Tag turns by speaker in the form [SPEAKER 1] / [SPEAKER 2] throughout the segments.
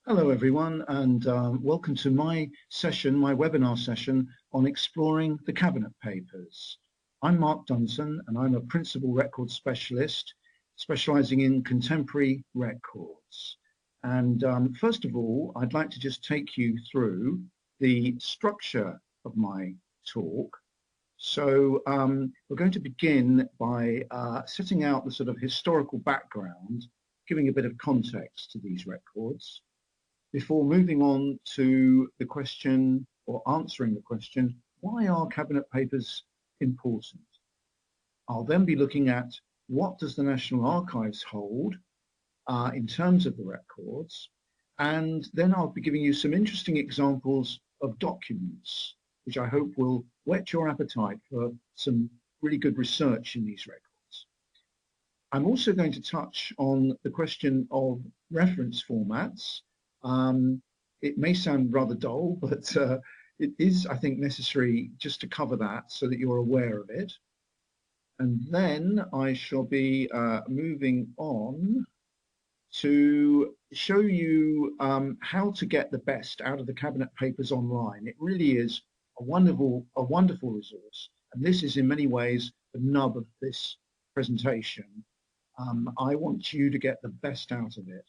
[SPEAKER 1] Hello everyone, and welcome to my session, my webinar session on exploring the Cabinet Papers. I'm Mark Dunton and I'm a Principal Record Specialist specialising in contemporary records. And first of all, I'd like to just take you through the structure of my talk. So we're going to begin by setting out the sort of historical background, giving a bit of context to these records, before moving on to the question, or answering the question, why are Cabinet Papers important? I'll then be looking at what does the National Archives hold in terms of the records, and then I'll be giving you some interesting examples of documents, which I hope will whet your appetite for some really good research in these records. I'm also going to touch on the question of reference formats. It may sound rather dull, but it is, I think, necessary just to cover that so that you're aware of it. And then I shall be moving on to show you how to get the best out of the Cabinet Papers online. It really is a wonderful resource, and this is in many ways the nub of this presentation. I want you to get the best out of it,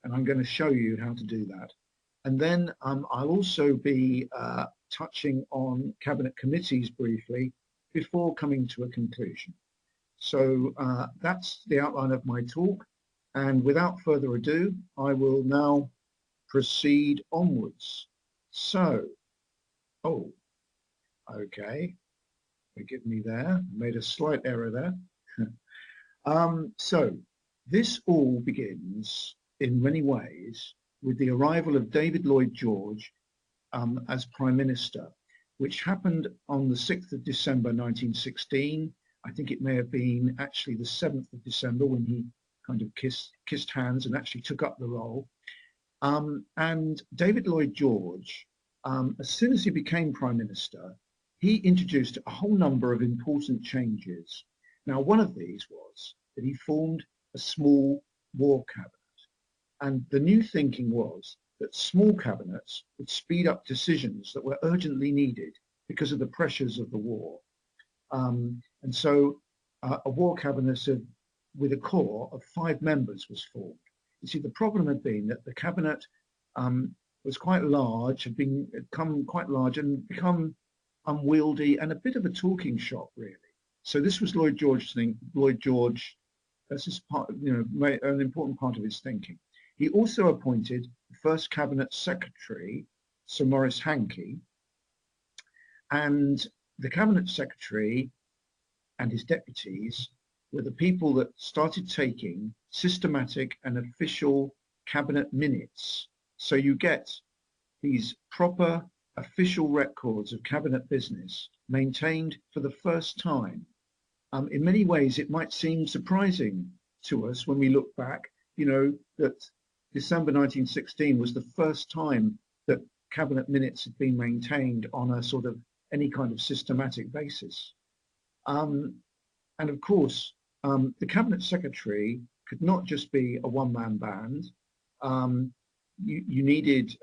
[SPEAKER 1] and I'm going to show you how to do that. And then I'll also be touching on Cabinet Committees briefly before coming to a conclusion. So that's the outline of my talk, and without further ado, I will now proceed onwards. So, okay, forgive me there, I made a slight error there. So this all begins in many ways with the arrival of David Lloyd George as Prime Minister, which happened on the 6th of December 1916. I think it may have been actually the 7th of December when he kind of kissed hands and actually took up the role. And David Lloyd George, as soon as he became Prime Minister, he introduced a whole number of important changes. Now, one of these was that he formed a small war cabinet. And the new thinking was that small cabinets would speed up decisions that were urgently needed because of the pressures of the war. And so a war cabinet with a core of 5 members was formed. You see, the problem had been that the cabinet was quite large, had become quite large and become unwieldy and a bit of a talking shop, really. So this was Lloyd George's thing. Lloyd George, this is part, an important part of his thinking. He also appointed the first Cabinet Secretary, Sir Maurice Hankey, and the Cabinet Secretary and his deputies were the people that started taking systematic and official Cabinet minutes. So you get these proper official records of Cabinet business maintained for the first time. In many ways, it might seem surprising to us when we look back, that December 1916 was the first time that Cabinet minutes had been maintained on a sort of any kind of systematic basis. And of course, the Cabinet Secretary could not just be a one-man band. You needed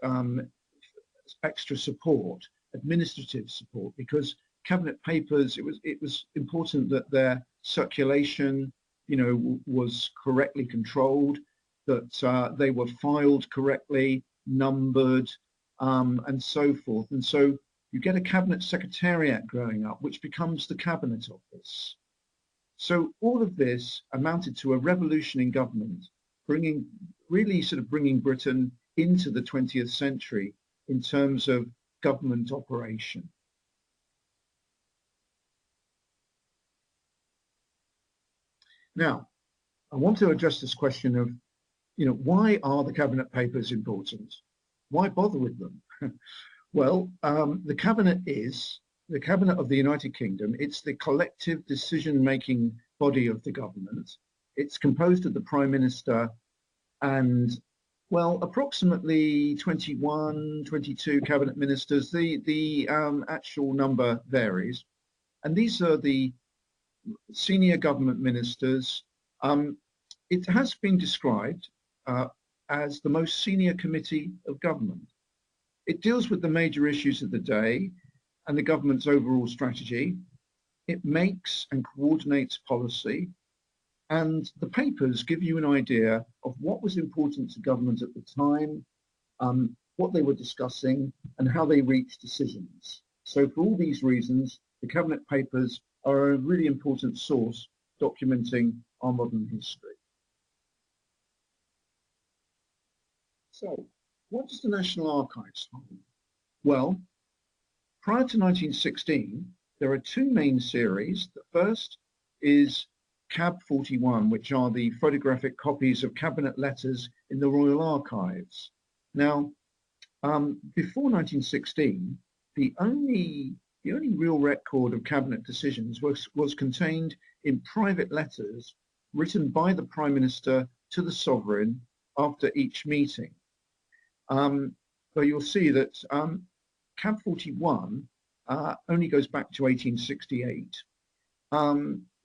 [SPEAKER 1] extra support, administrative support, because Cabinet Papers, it was important that their circulation, was correctly controlled, that they were filed correctly, numbered, and so forth. And so you get a Cabinet Secretariat growing up, which becomes the Cabinet Office. So all of this amounted to a revolution in government, bringing Britain into the 20th century in terms of government operation. Now, I want to address this question of, why are the Cabinet Papers important? Why bother with them? Well, the Cabinet is the Cabinet of the United Kingdom. It's the collective decision-making body of the government. It's composed of the Prime Minister and, well, approximately 21, 22 Cabinet Ministers. The actual number varies. And these are the senior government ministers. It has been described as the most senior committee of government. It deals with the major issues of the day and the government's overall strategy. It makes and coordinates policy, and the papers give you an idea of what was important to government at the time, what they were discussing, and how they reached decisions. So for all these reasons, the Cabinet Papers are a really important source documenting our modern history. So, what does the National Archives hold? Well, prior to 1916, there are two main series. The first is CAB 41, which are the photographic copies of cabinet letters in the Royal Archives. Now, before 1916, the only real record of cabinet decisions was contained in private letters written by the Prime Minister to the Sovereign after each meeting. But you'll see that CAB 41 only goes back to 1868.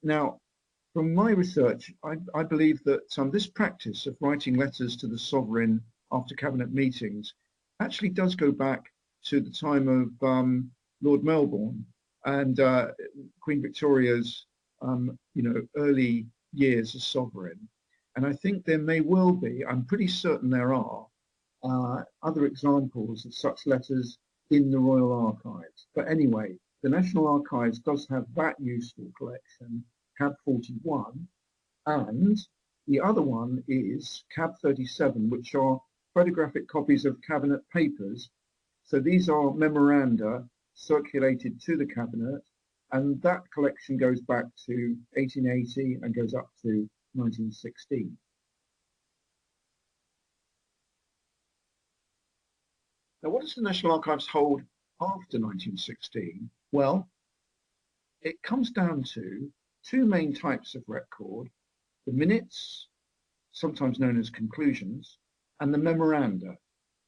[SPEAKER 1] Now, from my research, I believe that this practice of writing letters to the Sovereign after cabinet meetings actually does go back to the time of Lord Melbourne and Queen Victoria's early years as sovereign. And I think there may well be, I'm pretty certain there are, other examples of such letters in the Royal Archives. But anyway, the National Archives does have that useful collection, CAB 41, and the other one is CAB 37, which are photographic copies of cabinet papers. So these are memoranda circulated to the cabinet, and that collection goes back to 1880 and goes up to 1916. Now, what does the National Archives hold after 1916? Well, it comes down to two main types of record: the minutes, sometimes known as conclusions, and the memoranda,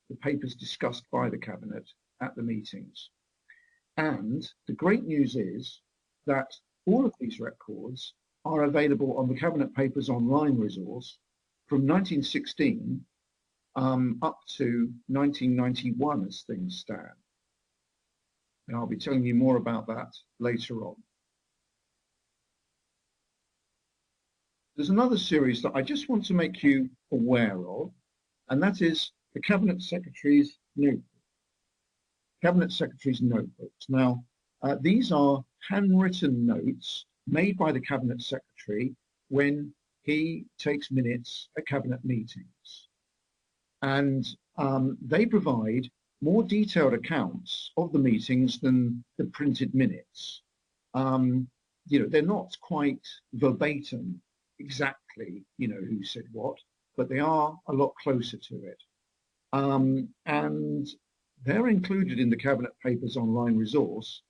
[SPEAKER 1] the papers discussed by the cabinet at the meetings. And the great news is that all of these records are available on the Cabinet Papers online resource from 1916 up to 1991 as things stand. And I'll be telling you more about that later on. There's another series that I just want to make you aware of, and that is the Cabinet Secretary's Notebook. Cabinet Secretary's Notebooks. Now, these are handwritten notes made by the Cabinet Secretary when he takes minutes at Cabinet meetings. And they provide more detailed accounts of the meetings than the printed minutes. They're not quite verbatim exactly, who said what, but they are a lot closer to it. And they're included in the Cabinet Papers online resource.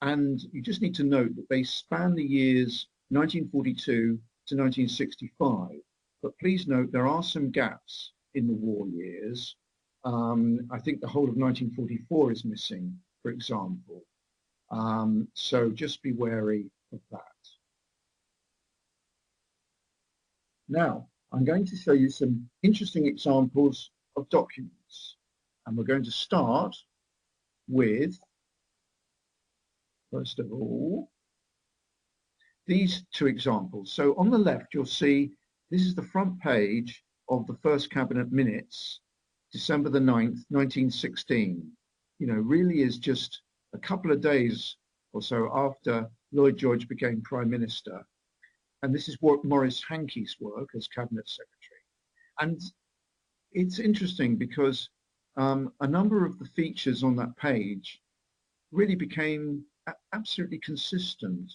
[SPEAKER 1] And you just need to note that they span the years 1942 to 1965. But please note there are some gaps in the war years. I think the whole of 1944 is missing, for example. So just be wary of that. Now, I'm going to show you some interesting examples of documents. And we're going to start with, first of all, these two examples. So on the left, you'll see this is the front page of the first Cabinet Minutes, December the 9th, 1916. Really is just a couple of days or so after Lloyd George became Prime Minister. And this is Maurice Hankey's work as Cabinet Secretary. And it's interesting because a number of the features on that page really became absolutely consistent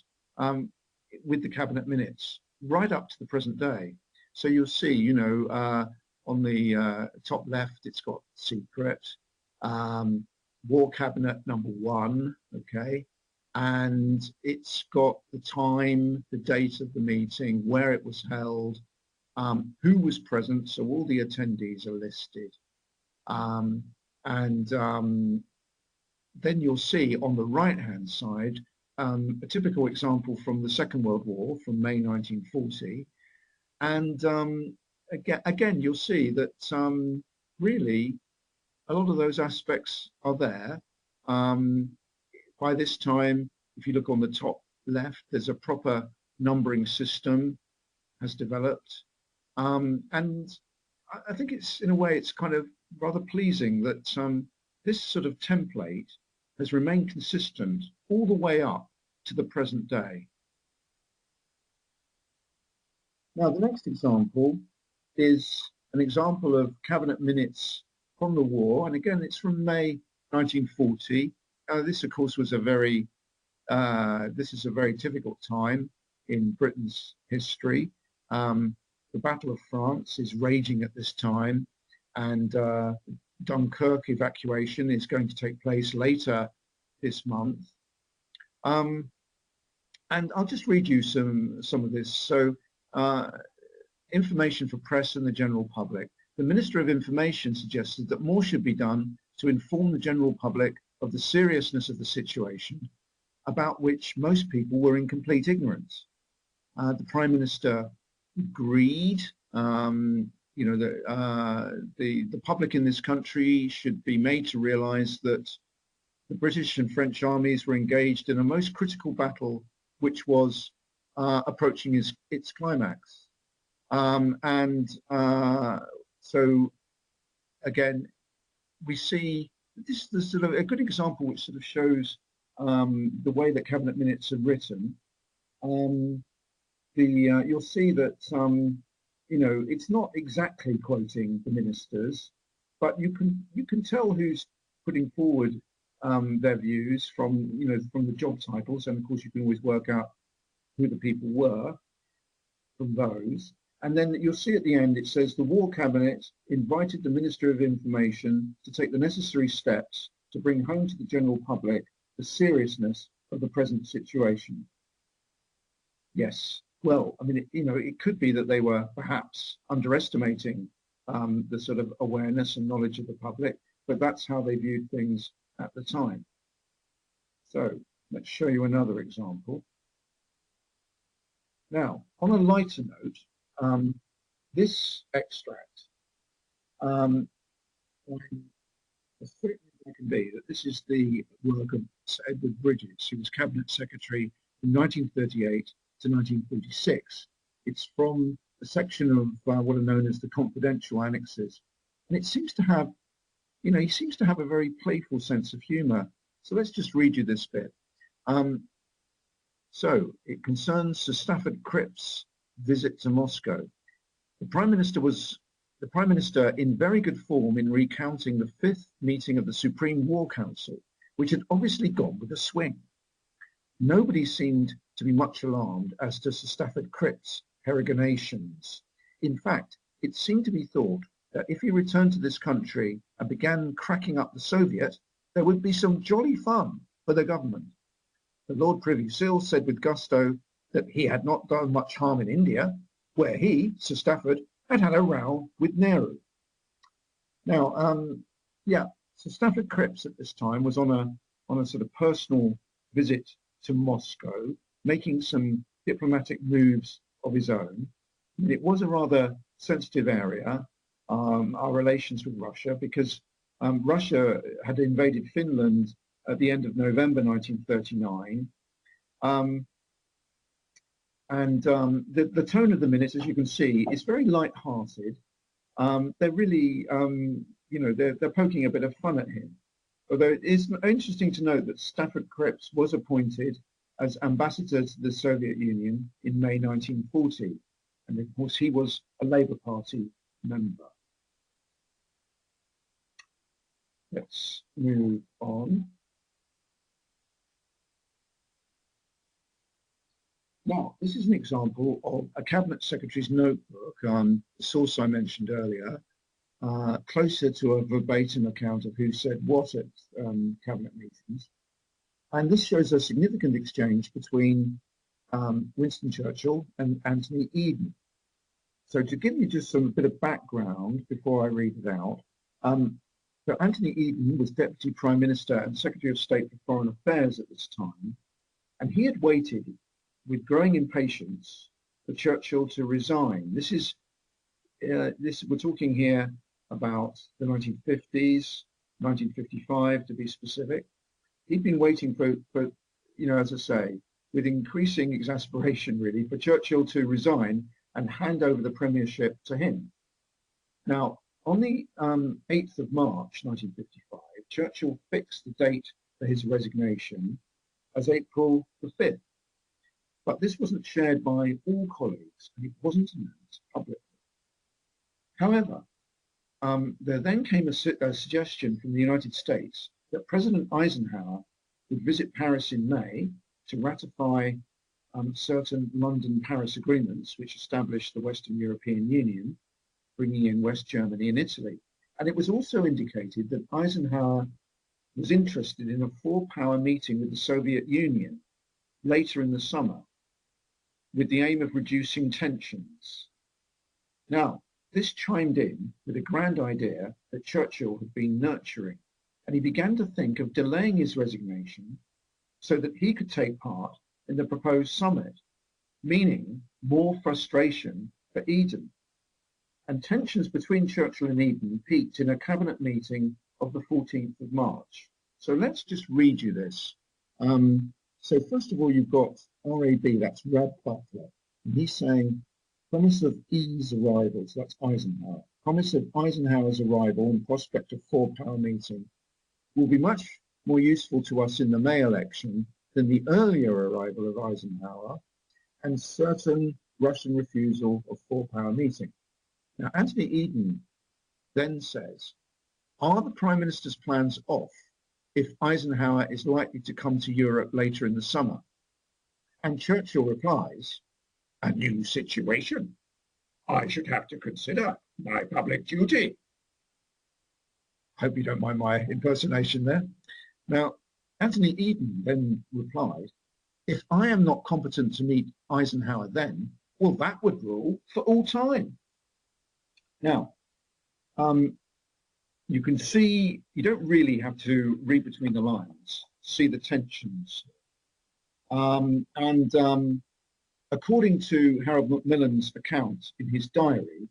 [SPEAKER 1] with the Cabinet Minutes right up to the present day. So you'll see, on the top left, it's got secret, War Cabinet number 1, okay, and it's got the time, the date of the meeting, where it was held, who was present, so all the attendees are listed. Then you'll see on the right-hand side a typical example from the Second World War, from May 1940, and again, you'll see that really a lot of those aspects are there. By this time, if you look on the top left, there's a proper numbering system has developed. And I think it's, in a way, it's kind of rather pleasing that this sort of template has remained consistent all the way up to the present day. Now, the next example is an example of cabinet minutes from the war, and again, it's from May 1940. This, of course, was a very this is a very difficult time in Britain's history. The Battle of France is raging at this time, and Dunkirk evacuation is going to take place later this month. And I'll just read you some of this. So, information for press and the general public. The Minister of Information suggested that more should be done to inform the general public of the seriousness of the situation, about which most people were in complete ignorance. The Prime Minister agreed. You know, the public in this country should be made to realise that the British and French armies were engaged in a most critical battle, which was approaching its climax. So again, we see this is sort of a good example which sort of shows the way that cabinet minutes are written. You'll see that you know, it's not exactly quoting the ministers, but you can tell who's putting forward their views from, you know, from the job titles, and of course you can always work out who the people were from those. And then you'll see at the end it says the War Cabinet invited the Minister of Information to take the necessary steps to bring home to the general public the seriousness of the present situation. Yes, well, I mean, you know, it could be that they were perhaps underestimating the sort of awareness and knowledge of the public, but that's how they viewed things at the time. So let's show you another example. Now, on a lighter note, this extract, as certain as I can be, that this is the work of Sir Edward Bridges, who was Cabinet Secretary from 1938 to 1946. It's from a section of what are known as the confidential annexes. And it seems to have, you know, he seems to have a very playful sense of humour. So let's just read you this bit. So it concerns Sir Stafford Cripps' visit to Moscow. The Prime Minister in very good form in recounting the 5th meeting of the Supreme War Council, which had obviously gone with a swing. Nobody seemed to be much alarmed as to Sir Stafford Cripps' peregrinations. In fact, it seemed to be thought that if he returned to this country and began cracking up the Soviet, there would be some jolly fun for the government. The Lord Privy Seal said with gusto that he had not done much harm in India, where he, Sir Stafford, had had a row with Nehru. Now, yeah, Sir Stafford Cripps at this time was on a sort of personal visit to Moscow, making some diplomatic moves of his own. And it was a rather sensitive area, our relations with Russia, because Russia had invaded Finland at the end of November 1939. The tone of the minutes, as you can see, is very light-hearted. They're really, you know, they're poking a bit of fun at him. Although it is interesting to note that Stafford Cripps was appointed as ambassador to the Soviet Union in May 1940. And of course, he was a Labour Party member. Let's move on. Now, this is an example of a Cabinet Secretary's notebook, the source I mentioned earlier, closer to a verbatim account of who said what at Cabinet meetings. And this shows a significant exchange between Winston Churchill and Anthony Eden. So to give you just some bit of background before I read it out, so Anthony Eden was Deputy Prime Minister and Secretary of State for Foreign Affairs at this time, and he had waited with growing impatience for Churchill to resign. This is we're talking here about the 1950s, 1955 to be specific. He'd been waiting for, as I say, with increasing exasperation really, for Churchill to resign and hand over the premiership to him. Now, on the 8th of March 1955, Churchill fixed the date for his resignation as April the 5th. But this wasn't shared by all colleagues, and it wasn't announced publicly. However, there then came a suggestion from the United States that President Eisenhower would visit Paris in May to ratify certain London-Paris agreements which established the Western European Union, bringing in West Germany and Italy. And it was also indicated that Eisenhower was interested in a four-power meeting with the Soviet Union later in the summer, with the aim of reducing tensions. Now, this chimed in with a grand idea that Churchill had been nurturing, and he began to think of delaying his resignation so that he could take part in the proposed summit, meaning more frustration for Eden. And tensions between Churchill and Eden peaked in a cabinet meeting of the 14th of March. So let's just read you this. So first of all, you've got RAB, that's Rab Butler, and he's saying, promise of E's arrival, so that's Eisenhower. Promise of Eisenhower's arrival and prospect of four-power meeting will be much more useful to us in the May election than the earlier arrival of Eisenhower and certain Russian refusal of four-power meeting. Now, Anthony Eden then says, are the Prime Minister's plans off if Eisenhower is likely to come to Europe later in the summer? And Churchill replies, a new situation. I should have to consider my public duty. Hope you don't mind my impersonation there. Now, Anthony Eden then replied, if I am not competent to meet Eisenhower then, well, that would rule for all time. Now, you can see, you don't really have to read between the lines, see the tensions. According to Harold Macmillan's account in his diary,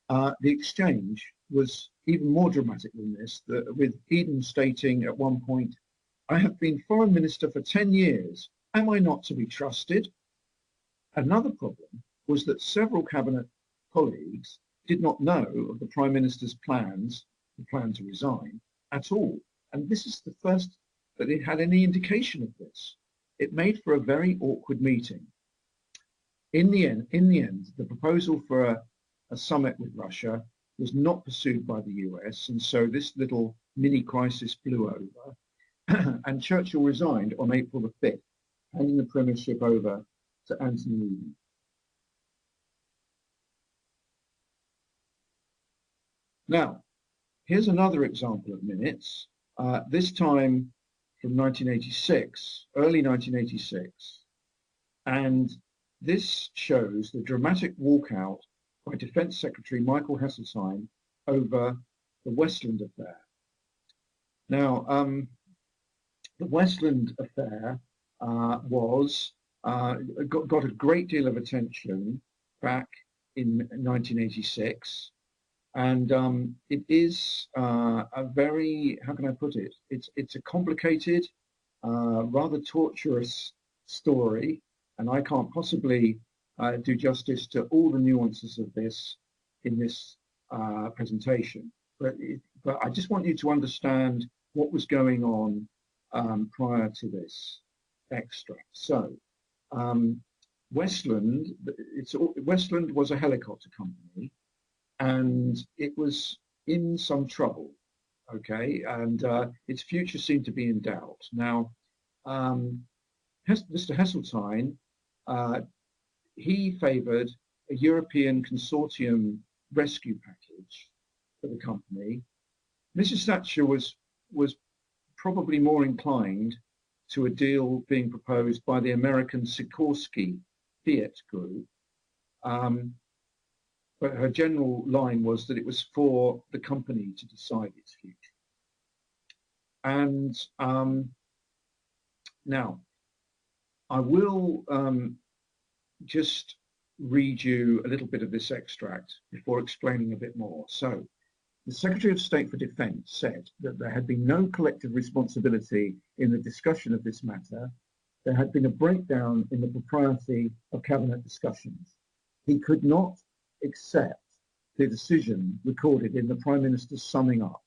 [SPEAKER 1] the exchange was even more dramatic than this, with Eden stating at one point, I have been foreign minister for 10 years. Am I not to be trusted? Another problem was that several cabinet colleagues did not know of the Prime Minister's plans, the plan to resign, at all. And this is the first that it had any indication of this. It made for a very awkward meeting. In the end, the proposal for a summit with Russia was not pursued by the US, and so this little mini crisis blew over, and Churchill resigned on April the 5th, handing the premiership over to Anthony Eden. Now, here's another example of minutes, this time from 1986, early 1986, and this shows the dramatic walkout by Defence Secretary Michael Heseltine over the Westland affair. Now, the Westland affair got a great deal of attention back in 1986, and it is a very, how can I put it? It's a complicated, rather torturous story, and I can't possibly do justice to all the nuances of this in this presentation. But I just want you to understand what was going on prior to this extract. So, Westland was a helicopter company, and it was in some trouble, okay, and its future seemed to be in doubt. Now, Mr. Heseltine, he favoured a European consortium rescue package for the company. Mrs. Thatcher was probably more inclined to a deal being proposed by the American Sikorsky Fiat Group, but her general line was that it was for the company to decide its future. And now, I will just read you a little bit of this extract before explaining a bit more. So, the Secretary of State for Defence said that there had been no collective responsibility in the discussion of this matter. There had been a breakdown in the propriety of cabinet discussions. He could not accept the decision recorded in the Prime Minister's summing up.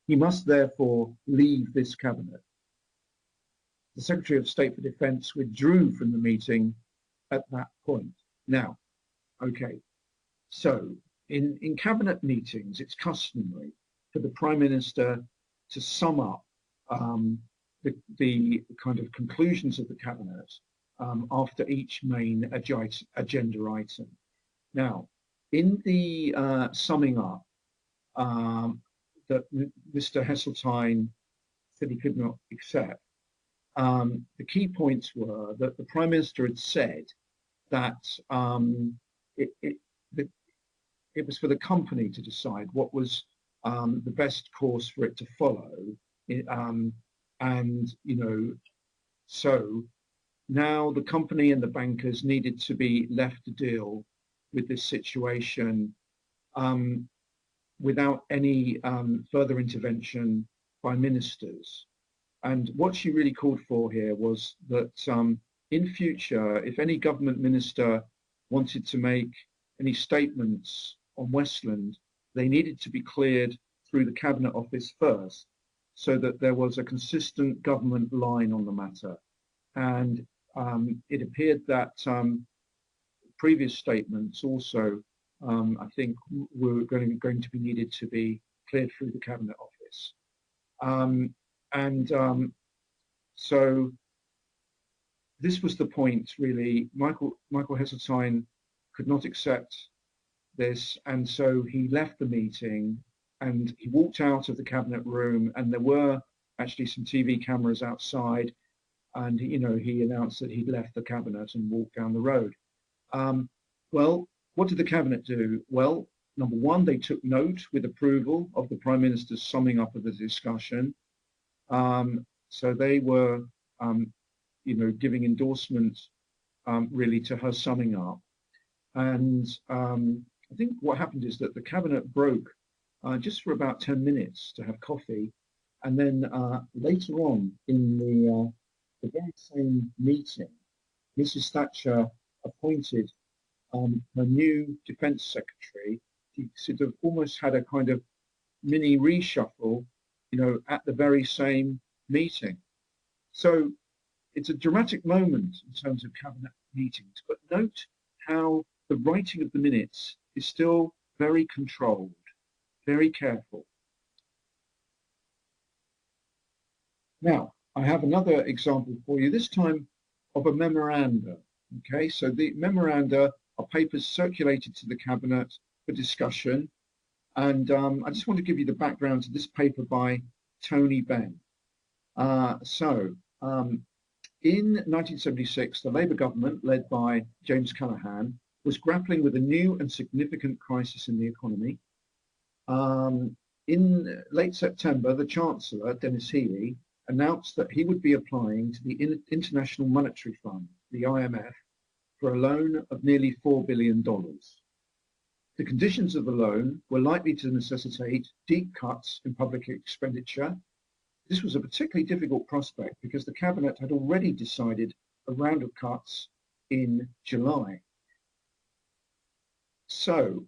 [SPEAKER 1] He must therefore leave this cabinet. The Secretary of State for Defence withdrew from the meeting at that point. Now, okay, so in cabinet meetings, it's customary for the Prime Minister to sum up the kind of conclusions of the cabinet after each main agenda item. Now, in the summing up that Mr. Heseltine said he could not accept, the key points were that the Prime Minister had said that it was for the company to decide what was the best course for it to follow. And, you know, so now the company and the bankers needed to be left to deal with this situation without any further intervention by ministers. And what she really called for here was that in future, if any government minister wanted to make any statements on Westland, they needed to be cleared through the Cabinet Office first, so that there was a consistent government line on the matter. And it appeared that previous statements also, I think, were going to be needed to be cleared through the Cabinet Office. So this was the point, really. Michael Heseltine could not accept this, and so he left the meeting and he walked out of the cabinet room, and there were actually some TV cameras outside, and he announced that he'd left the cabinet and walked down the road. Well, what did the cabinet do? Well, number one, they took note with approval of the Prime Minister's summing up of the discussion. So they were, giving endorsement really to her summing up. And I think what happened is that the cabinet broke just for about 10 minutes to have coffee. And then later on in the very same meeting, Mrs. Thatcher appointed her new Defence Secretary. She sort of almost had a kind of mini reshuffle, at the very same meeting. So it's a dramatic moment in terms of cabinet meetings, but note how the writing of the minutes is still very controlled, very careful. Now, I have another example for you, this time of a memoranda. Okay, so the memoranda are papers circulated to the cabinet for discussion. And I just want to give you the background to this paper by Tony Benn. In 1976, the Labour government, led by James Callaghan, was grappling with a new and significant crisis in the economy. In late September, the Chancellor, Denis Healey, announced that he would be applying to the International Monetary Fund, the IMF, for a loan of nearly $4 billion. The conditions of the loan were likely to necessitate deep cuts in public expenditure. This was a particularly difficult prospect because the Cabinet had already decided a round of cuts in July. So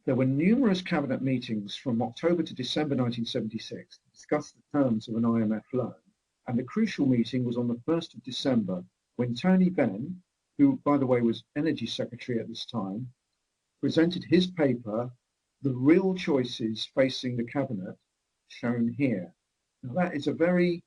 [SPEAKER 1] there were numerous Cabinet meetings from October to December 1976 to discuss the terms of an IMF loan. And the crucial meeting was on the 1st of December, when Tony Benn, who, by the way, was Energy Secretary at this time, presented his paper, The Real Choices Facing the Cabinet, shown here. Now that is a very,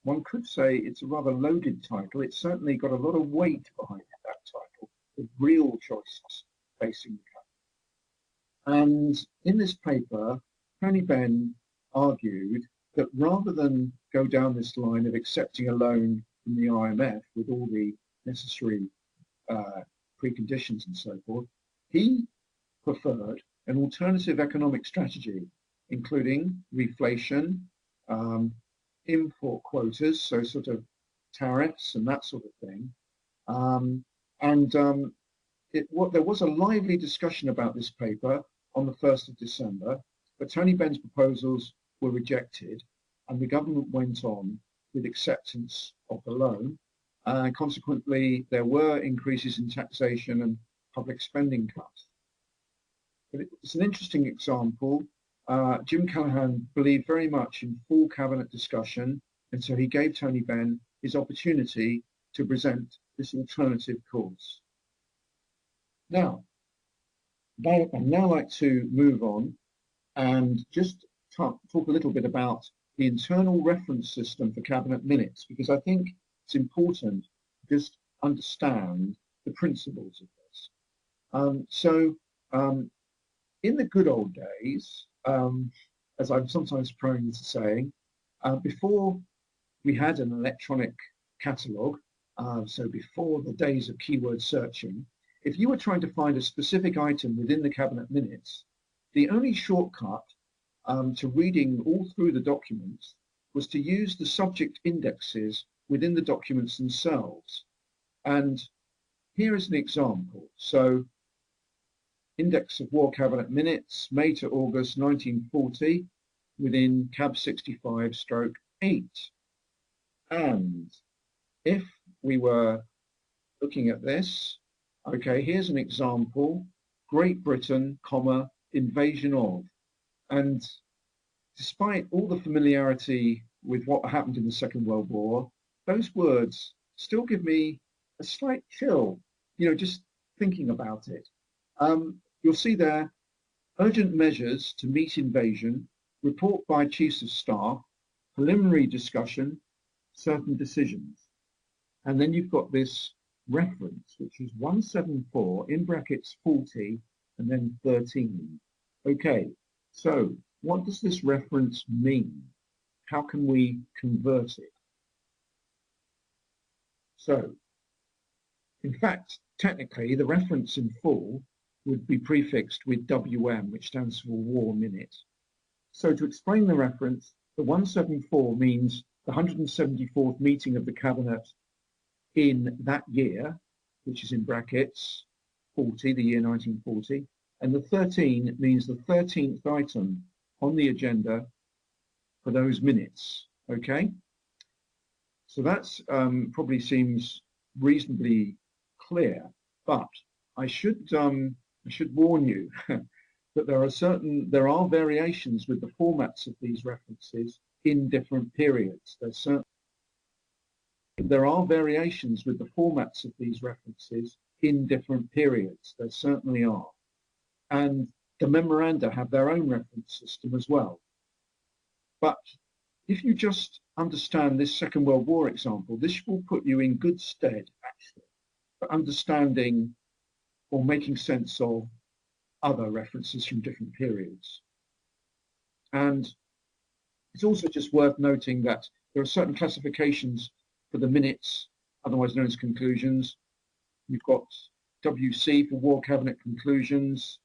[SPEAKER 1] one could say it's a rather loaded title. It's certainly got a lot of weight behind it, that title, The Real Choices Facing the Cabinet. And in this paper, Tony Benn argued that rather than go down this line of accepting a loan from the IMF with all the necessary preconditions and so forth, he preferred an alternative economic strategy, including reflation, import quotas, so sort of tariffs and that sort of thing. there was a lively discussion about this paper on the 1st of December, but Tony Benn's proposals were rejected, and the government went on with acceptance of the loan. Consequently, there were increases in taxation and public spending cuts. But it's an interesting example. Jim Callaghan believed very much in full cabinet discussion, and so he gave Tony Benn his opportunity to present this alternative course. Now, I'd now like to move on and just talk a little bit about the internal reference system for cabinet minutes, because I think it's important to just understand the principles of this. In the good old days, as I'm sometimes prone to saying, before we had an electronic catalogue, so before the days of keyword searching, if you were trying to find a specific item within the cabinet minutes, the only shortcut to reading all through the documents was to use the subject indexes within the documents themselves. And here is an example. So, Index of War Cabinet Minutes, May to August 1940, within Cab 65/8. And if we were looking at this, okay, here's an example, Great Britain, comma, invasion of. And despite all the familiarity with what happened in the Second World War, those words still give me a slight chill, just thinking about it. You'll see there, urgent measures to meet invasion, report by chiefs of staff, preliminary discussion, certain decisions. And then you've got this reference, which is 174 in brackets 40 and then 13. Okay, so what does this reference mean? How can we convert it? So, in fact, technically, the reference in full would be prefixed with WM, which stands for War Minute. So to explain the reference, the 174 means the 174th meeting of the Cabinet in that year, which is in brackets 40, the year 1940, and the 13 means the 13th item on the agenda for those minutes, okay? So that's probably seems reasonably clear, but I should warn you that there are variations with the formats of these references in different periods. There are variations with the formats of these references in different periods. There certainly are. And the memoranda have their own reference system as well. But if you just understand this Second World War example, this will put you in good stead, actually, for understanding or making sense of other references from different periods. And it's also just worth noting that there are certain classifications for the minutes, otherwise known as conclusions. You've got WC for War Cabinet Conclusions,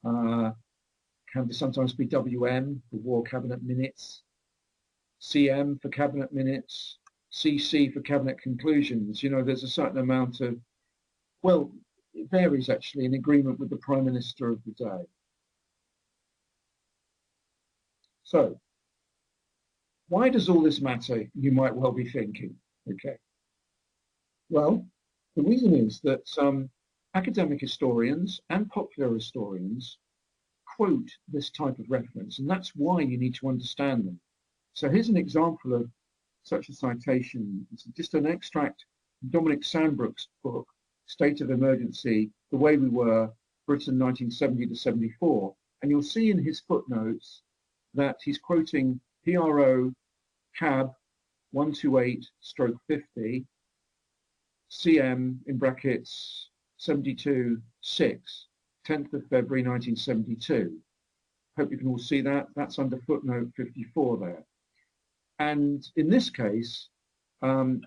[SPEAKER 1] can sometimes be WM for War Cabinet Minutes, CM for Cabinet Minutes, CC for Cabinet Conclusions. There's a certain amount of, well, it varies actually in agreement with the Prime Minister of the day. So, why does all this matter, you might well be thinking? Okay. Well, the reason is that academic historians and popular historians quote this type of reference, and that's why you need to understand them. So here's an example of such a citation. It's just an extract from Dominic Sandbrook's book, State of Emergency, The Way We Were, Britain 1970 to 74. And you'll see in his footnotes that he's quoting PRO CAB 128/50, CM in brackets 72/6, 10th of February 1972. Hope you can all see that. That's under footnote 54 there. And in this case,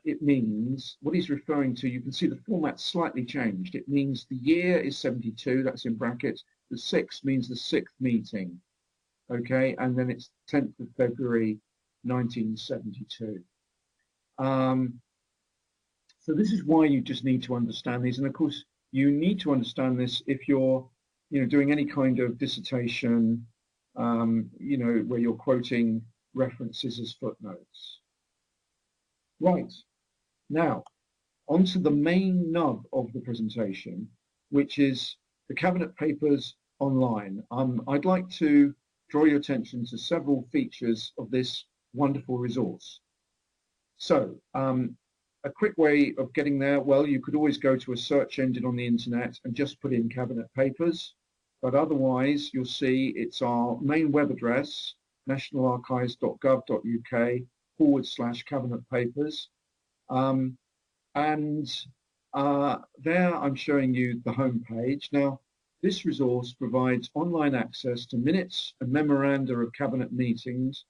[SPEAKER 1] it means, what he's referring to, you can see the format slightly changed. It means the year is 72, that's in brackets. The 6 means the 6th meeting, okay? And then it's 10th of February 1972. So this is why you just need to understand these. And of course, you need to understand this if you're, doing any kind of dissertation, where you're quoting references as footnotes. Right, now, onto the main nub of the presentation, which is the Cabinet Papers online. I'd like to draw your attention to several features of this wonderful resource. So, a quick way of getting there, well, you could always go to a search engine on the internet and just put in Cabinet Papers, but otherwise you'll see it's our main web address, nationalarchives.gov.uk/Cabinet Papers. There I'm showing you the home page. Now, this resource provides online access to minutes and memoranda of Cabinet meetings,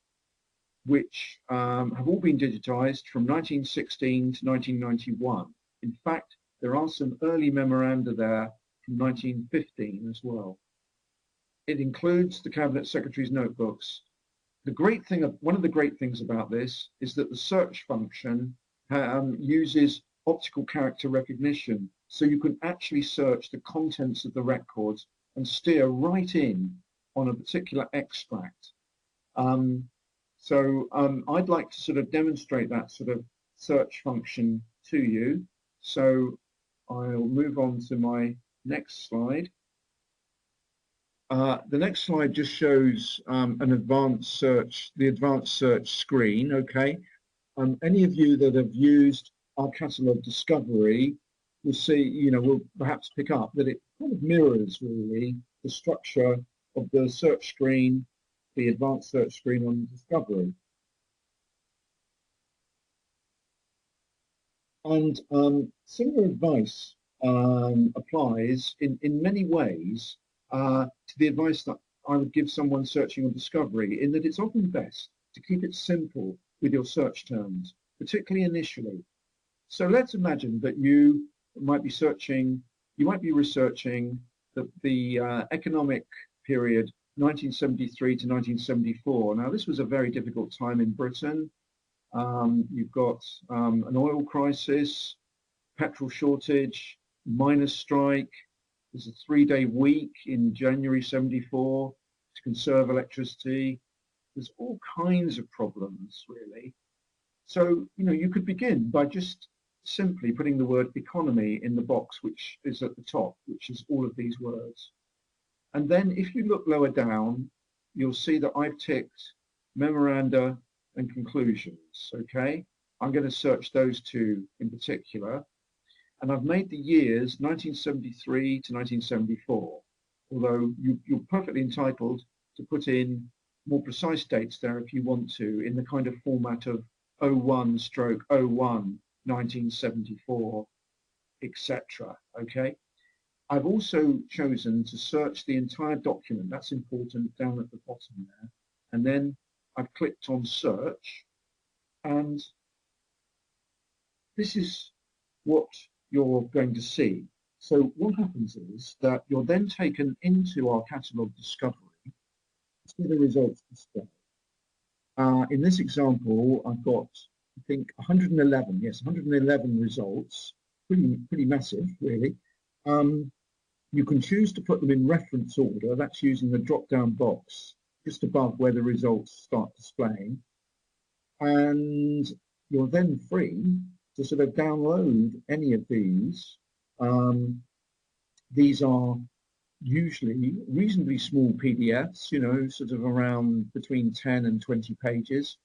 [SPEAKER 1] which have all been digitized from 1916 to 1991. In fact, there are some early memoranda there from 1915 as well. It includes the Cabinet Secretary's notebooks. One of the great things about this is that the search function uses optical character recognition, so you can actually search the contents of the records and steer right in on a particular extract. I'd like to sort of demonstrate that sort of search function to you. So I'll move on to my next slide. The next slide just shows the advanced search screen, okay? Any of you that have used our catalogue discovery will see, will perhaps pick up that it kind of mirrors really the structure of the search screen, the advanced search screen on Discovery. And similar advice applies in many ways to the advice that I would give someone searching on Discovery, in that it's often best to keep it simple with your search terms, particularly initially. So let's imagine that you might be researching the economic period 1973 to 1974. Now, this was a very difficult time in Britain. You've got an oil crisis, petrol shortage, miners' strike. There's a 3-day week in January 74 to conserve electricity. There's all kinds of problems, really. So, you could begin by just simply putting the word economy in the box, which is at the top, which is all of these words. And then if you look lower down, you'll see that I've ticked memoranda and conclusions, okay? I'm going to search those two in particular. And I've made the years 1973 to 1974, although you're perfectly entitled to put in more precise dates there if you want to, in the kind of format of 01/01 1974, etc. Okay. I've also chosen to search the entire document. That's important, down at the bottom there. And then I've clicked on search, and this is what you're going to see. So what happens is that you're then taken into our catalogue discovery to see the results display. In this example, I've got, I think, 111, yes, 111 results, pretty massive, really. You can choose to put them in reference order. That's using the drop-down box just above where the results start displaying. And you're then free to sort of download any of these. These are usually reasonably small PDFs, sort of around between 10 and 20 pages.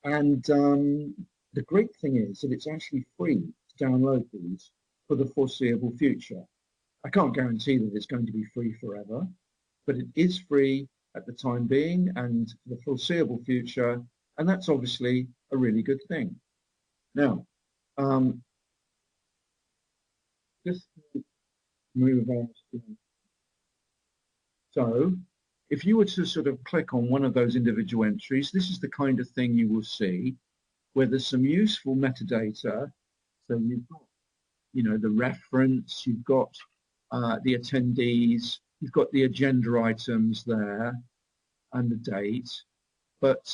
[SPEAKER 1] And the great thing is that it's actually free to download these for the foreseeable future. I can't guarantee that it's going to be free forever, but it is free at the time being and for the foreseeable future, and that's obviously a really good thing. Now, just move on. So, if you were to sort of click on one of those individual entries, this is the kind of thing you will see, where there's some useful metadata. So you've got, the reference, you've got the attendees, you've got the agenda items there and the date, but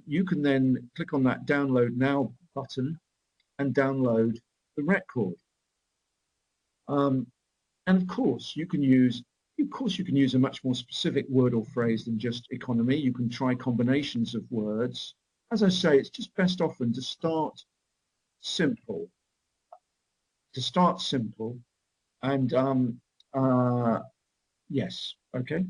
[SPEAKER 1] you can then click on that download now button and download the record. And of course, you can use a much more specific word or phrase than just economy. You can try combinations of words. As I say, it's just best often to start simple. And yes, okay.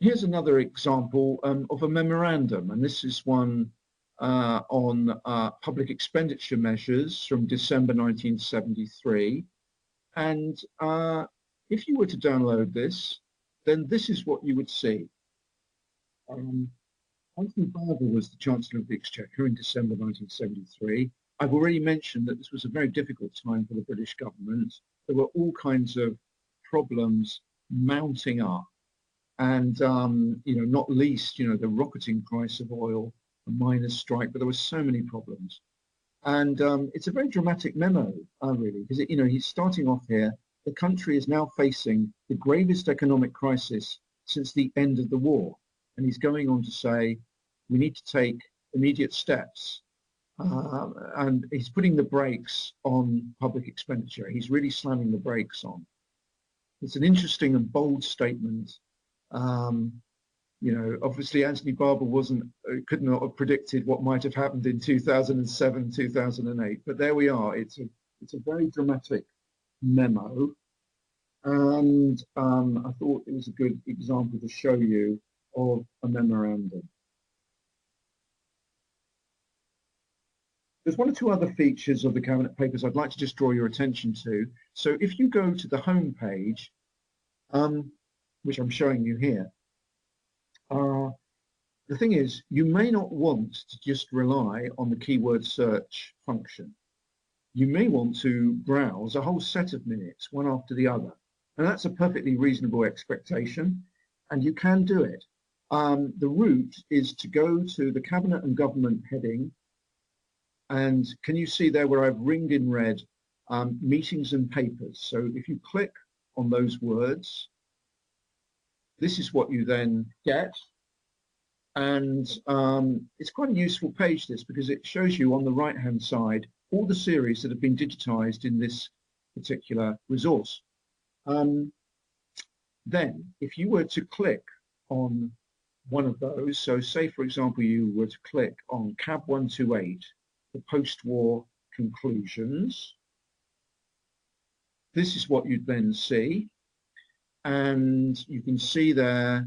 [SPEAKER 1] Here's another example of a memorandum, and this is one on public expenditure measures from December 1973. And if you were to download this, then this is what you would see. Anthony Barber was the Chancellor of the Exchequer in December 1973. I've already mentioned that this was a very difficult time for the British government. There were all kinds of problems mounting up, and not least, the rocketing price of oil, the miners' strike, but there were so many problems. And it's a very dramatic memo, really, because he's starting off here. The country is now facing the gravest economic crisis since the end of the war, and he's going on to say we need to take immediate steps. And he's putting the brakes on public expenditure. He's really slamming the brakes on. It's an interesting and bold statement. Obviously Anthony Barber could not have predicted what might have happened in 2007, 2008. But there we are. It's a very dramatic memo, and I thought it was a good example to show you of a memorandum. There's one or two other features of the Cabinet Papers I'd like to just draw your attention to. So if you go to the home page, which I'm showing you here, the thing is, you may not want to just rely on the keyword search function. You may want to browse a whole set of minutes, one after the other. And that's a perfectly reasonable expectation, and you can do it. The route is to go to the Cabinet and Government heading, and can you see there where I've ringed in red, meetings and papers? So if you click on those words, this is what you then get. And it's quite a useful page, this, because it shows you on the right-hand side all the series that have been digitized in this particular resource. Then, if you were to click on one of those, so say, for example, you were to click on CAB 128, the post-war conclusions, this is what you'd then see. And you can see there,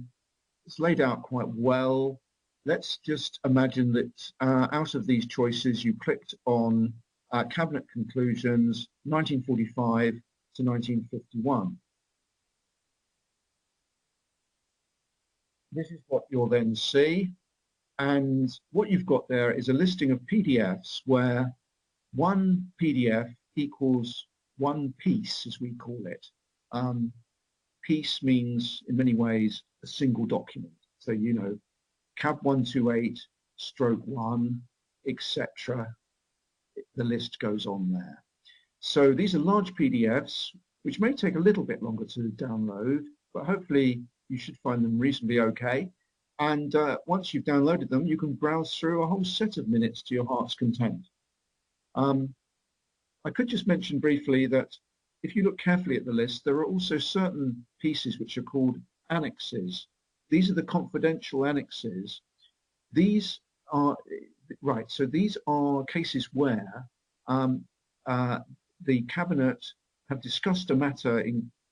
[SPEAKER 1] it's laid out quite well. Let's just imagine that out of these choices, you clicked on Cabinet Conclusions 1945 to 1951. This is what you'll then see. And what you've got there is a listing of PDFs where one PDF equals one piece, as we call it. Piece means, in many ways, a single document. So, CAB 128, stroke 1, etc. The list goes on there. So these are large PDFs, which may take a little bit longer to download, but hopefully you should find them reasonably okay. And once you've downloaded them, you can browse through a whole set of minutes to your heart's content. I could just mention briefly that if you look carefully at the list, there are also certain pieces which are called annexes. These are the confidential annexes. These are, right, so these are cases where the Cabinet have discussed a matter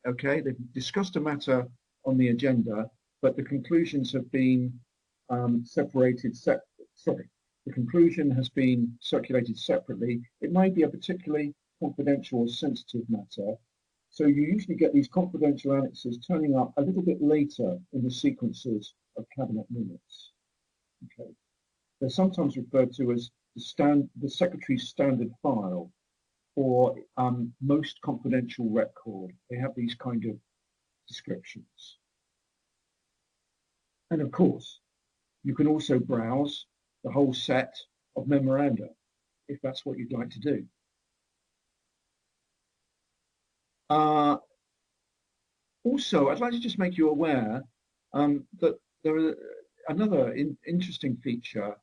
[SPEAKER 1] they've discussed a matter on the agenda, but the conclusions have been the conclusion has been circulated separately. It may be a particularly confidential or sensitive matter. So you usually get these confidential annexes turning up a little bit later in the sequences of Cabinet minutes. Okay. They're sometimes referred to as the Secretary's standard file or most confidential record. They have these kind of descriptions. And of course, you can also browse the whole set of memoranda if that's what you'd like to do. Also, I'd like to just make you aware that there are another interesting feature.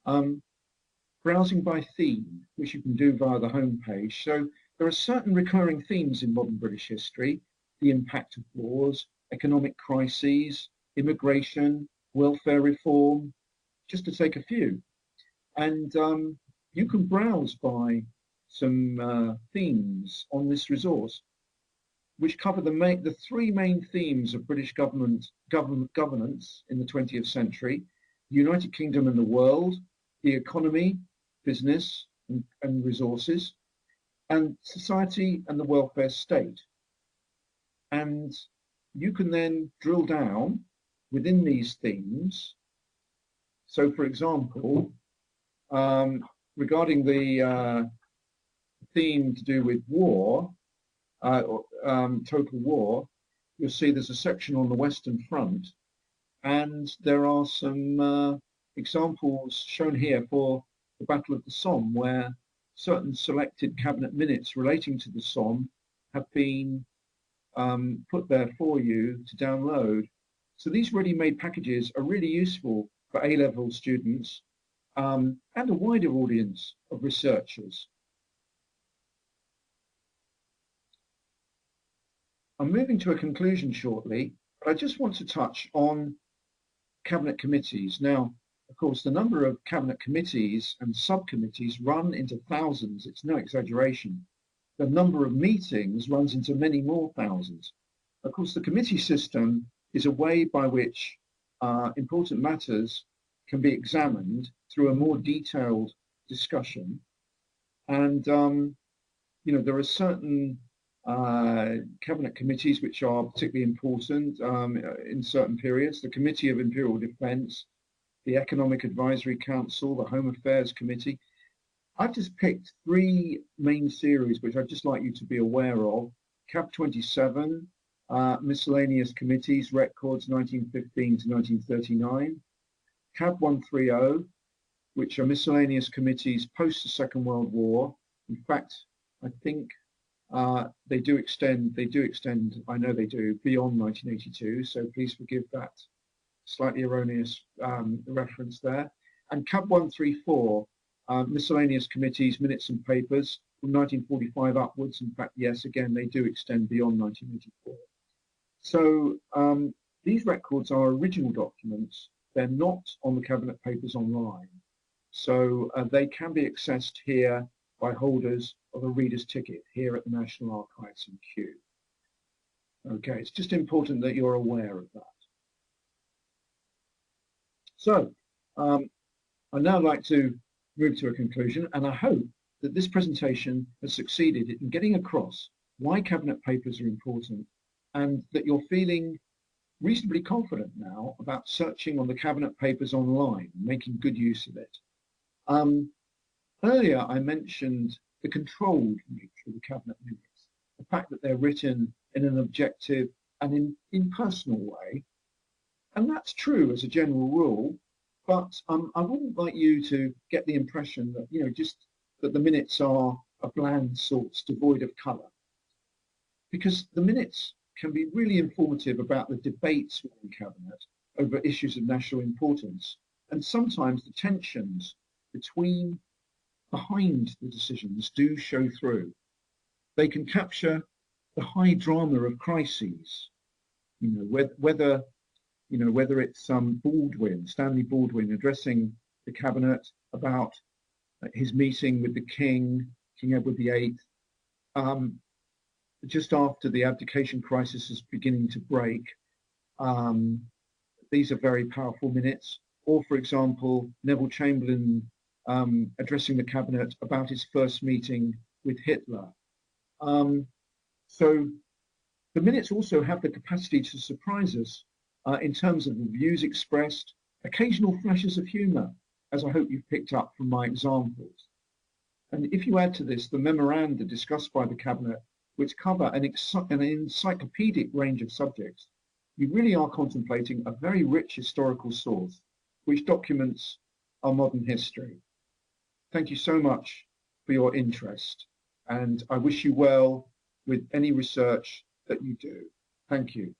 [SPEAKER 1] For browsing by theme, which you can do via the home page. So there are certain recurring themes in modern British history: the impact of wars, economic crises, immigration, welfare reform, just to take a few. And you can browse by some themes on this resource, which cover the three main themes of British governance in the 20th century: the United Kingdom and the world, the economy, business and resources, and society and the welfare state. And you can then drill down within these themes. So, for example, regarding the theme to do with war, total war, you'll see there's a section on the Western Front, and there are some examples shown here for the Battle of the Somme, where certain selected cabinet minutes relating to the Somme have been put there for you to download. So these ready-made packages are really useful for A-level students and a wider audience of researchers. I'm moving to a conclusion shortly, but I just want to touch on cabinet committees. Now, of course, the number of cabinet committees and subcommittees run into thousands. It's no exaggeration. The number of meetings runs into many more thousands. Of course, the committee system is a way by which important matters can be examined through a more detailed discussion. And, you know, there are certain cabinet committees which are particularly important in certain periods: the Committee of Imperial Defence, the Economic Advisory Council, the Home Affairs Committee. I've just picked three main series which I'd just like you to be aware of: CAB 27, Miscellaneous Committees, Records 1915 to 1939, CAB 130, which are Miscellaneous Committees post the Second World War. In fact, I think they do extend, I know they do, beyond 1982, so please forgive that slightly erroneous reference there. And CAB 134, Miscellaneous Committees, Minutes and Papers from 1945 upwards. In fact, yes, again, they do extend beyond 1984. So these records are original documents. They're not on the Cabinet Papers online. So they can be accessed here by holders of a reader's ticket here at the National Archives in Kew. Okay, it's just important that you're aware of that. So I'd now like to move to a conclusion, and I hope that this presentation has succeeded in getting across why Cabinet Papers are important, and that you're feeling reasonably confident now about searching on the Cabinet Papers online, making good use of it. Earlier I mentioned the controlled nature of the Cabinet minutes, the fact that they're written in an objective and impersonal way, and that's true as a general rule, but I wouldn't like you to get the impression that, you know, just that the minutes are a bland sorts devoid of colour, because the minutes can be really informative about the debates within Cabinet over issues of national importance, and sometimes the tensions behind the decisions do show through. They can capture the high drama of crises, you know, whether it's Stanley Baldwin addressing the Cabinet about his meeting with the King Edward VIII, just after the abdication crisis is beginning to break. These are very powerful minutes. Or, for example, Neville Chamberlain addressing the Cabinet about his first meeting with Hitler. So the minutes also have the capacity to surprise us in terms of the views expressed, occasional flashes of humour, as I hope you've picked up from my examples. And if you add to this the memoranda discussed by the Cabinet, which cover an encyclopedic range of subjects, you really are contemplating a very rich historical source which documents our modern history. Thank you so much for your interest, and I wish you well with any research that you do. Thank you.